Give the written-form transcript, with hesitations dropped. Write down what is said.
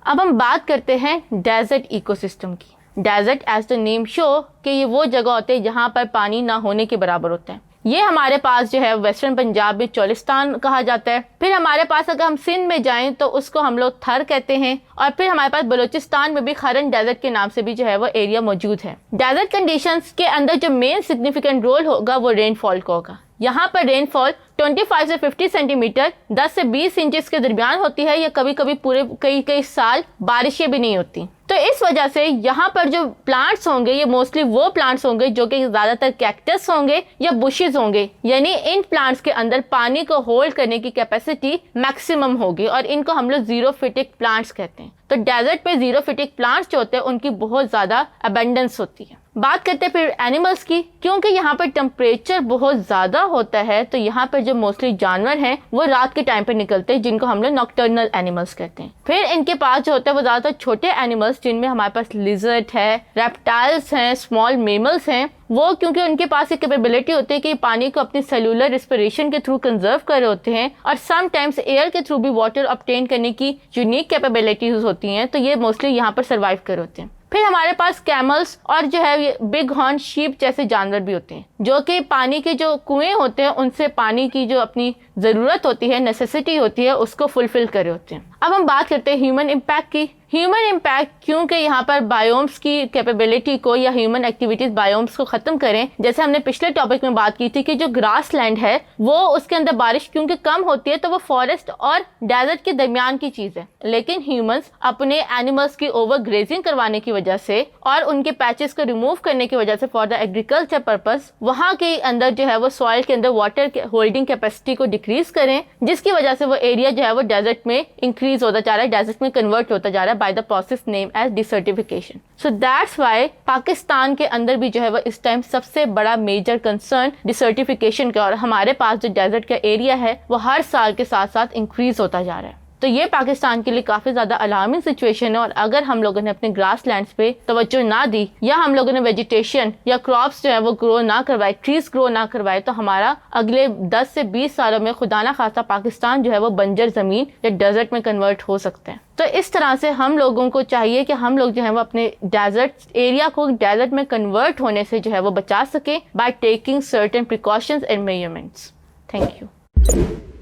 अब हम बात करते हैं डेजर्ट इकोसिस्टम की। Desert as the name show कि ये वो जगह होते हैं जहाँ पर पानी ना होने के बराबर होते हैं। ये हमारे पास जो है वेस्टर्न पंजाब में चोलिस्तान कहा जाता है। फिर हमारे पास अगर हम सिंध में जाएं तो उसको हम लोग थर कहते हैं। और फिर हमारे पास बलूचिस्तान में भी खरन डेजर्ट के नाम से भी जो है वो एरिया मौजूद है। डेजर्ट कंडीशंस के अंदर जो मेन सिग्निफिकेंट रोल होगा वो रेनफॉल का होगा। यहाँ पर रेनफॉल 25 से 50 सेंटीमीटर 10 से 20 इंचेस के दरमियान होती है, या कभी कभी पूरे कई साल बारिशें भी नहीं होती। तो इस वजह से यहाँ पर जो प्लांट्स होंगे ये मोस्टली वो प्लांट्स होंगे जो कि ज़्यादातर कैक्टस होंगे या बुशेस होंगे, यानी इन प्लांट्स के अंदर पानी को होल्ड करने की कैपेसिटी मैक्सिमम होगी और इनको हम लोग जीरोफिटिक प्लांट्स कहते हैं। तो डेजर्ट पे जीरोफिटिक प्लांट्स जो होते हैं उनकी बहुत ज़्यादा अबंडेंस होती है। बात करते हैं फिर एनिमल्स की। क्योंकि यहाँ पर टेम्परेचर बहुत ज़्यादा होता है तो यहाँ पर जो मोस्टली जानवर हैं वो रात के टाइम पे निकलते हैं, जिनको हम लोग नॉक्टर्नल एनिमल्स कहते हैं। फिर इनके पास जो होता है वो ज़्यादातर छोटे एनिमल्स, जिनमें हमारे पास लिजर्ड है, रेप्टाइल्स हैं, स्मॉल मेमल्स हैं, वो क्योंकि उनके पास एक कैपेबिलिटी होती है कि पानी को अपनी सेलुलर रिस्पिरेशन के थ्रू कंजर्व कर रहे होते हैं और समटाइम्स एयर के थ्रू भी वाटर ऑब्टेन करने की यूनिक कैपेबिलिटीज होती हैं, तो ये मोस्टली यहाँ पर सर्वाइव कर होते हैं। फिर हमारे पास कैमल्स और जो है बिग हॉर्न शीप जैसे जानवर भी होते हैं, जो कि पानी के जो कुएं होते हैं उनसे पानी की जो अपनी ज़रूरत होती है, नेसेसिटी होती है, उसको फुलफिल कर रहे होते हैं। अब हम बात करते हैं ह्यूमन इम्पैक्ट की। ह्यूमन इम्पैक्ट क्योंकि यहाँ पर बायोम्स की कैपेबिलिटी को या ह्यूमन एक्टिविटीज बायोम्स को ख़त्म करें। जैसे हमने पिछले टॉपिक में बात की थी कि जो ग्रास लैंड है वो उसके अंदर बारिश क्योंकि कम होती है तो वो फॉरेस्ट और डेजर्ट के दरमियान की चीज़ है, लेकिन ह्यूमंस अपने एनिमल्स की ओवर ग्रेजिंग करवाने की वजह से और उनके पैचेस को रिमूव करने की वजह से फॉर द एग्रीकल्चर पर्पस वहाँ के अंदर जो है वो सॉइल के अंदर वाटर होल्डिंग कैपेसिटी को डिक्रीज करें, जिसकी वजह से वो एरिया जो है वो डेजर्ट में इंक्रीज होता जा रहा है, डेजर्ट में कन्वर्ट होता जा रहा है by the process name as desertification. So that's why Pakistan के अंदर भी जो है वो इस टाइम सबसे बड़ा मेजर कंसर्न डिसर्टिफिकेशन का, और हमारे पास जो डेजर्ट का एरिया है वो हर साल के साथ साथ इंक्रीज होता जा रहा है। तो ये पाकिस्तान के लिए काफ़ी ज़्यादा अलार्मिंग सिचुएशन है, और अगर हम लोगों ने अपने ग्रास लैंड्स पे तवज्जो ना दी या हम लोगों ने वेजिटेशन या क्रॉप्स जो है वो ग्रो ना करवाए, ट्रीज ग्रो ना करवाए, तो हमारा अगले 10 से 20 सालों में खुदा ना खास्ता पाकिस्तान जो है वो बंजर ज़मीन या डेजर्ट में कन्वर्ट हो सकते हैं। तो इस तरह से हम लोगों को चाहिए कि हम लोग जो है वो अपने डेजर्ट एरिया को डेजर्ट में कन्वर्ट होने से जो है वो बचा सके by taking certain precautions and measurements. Thank you.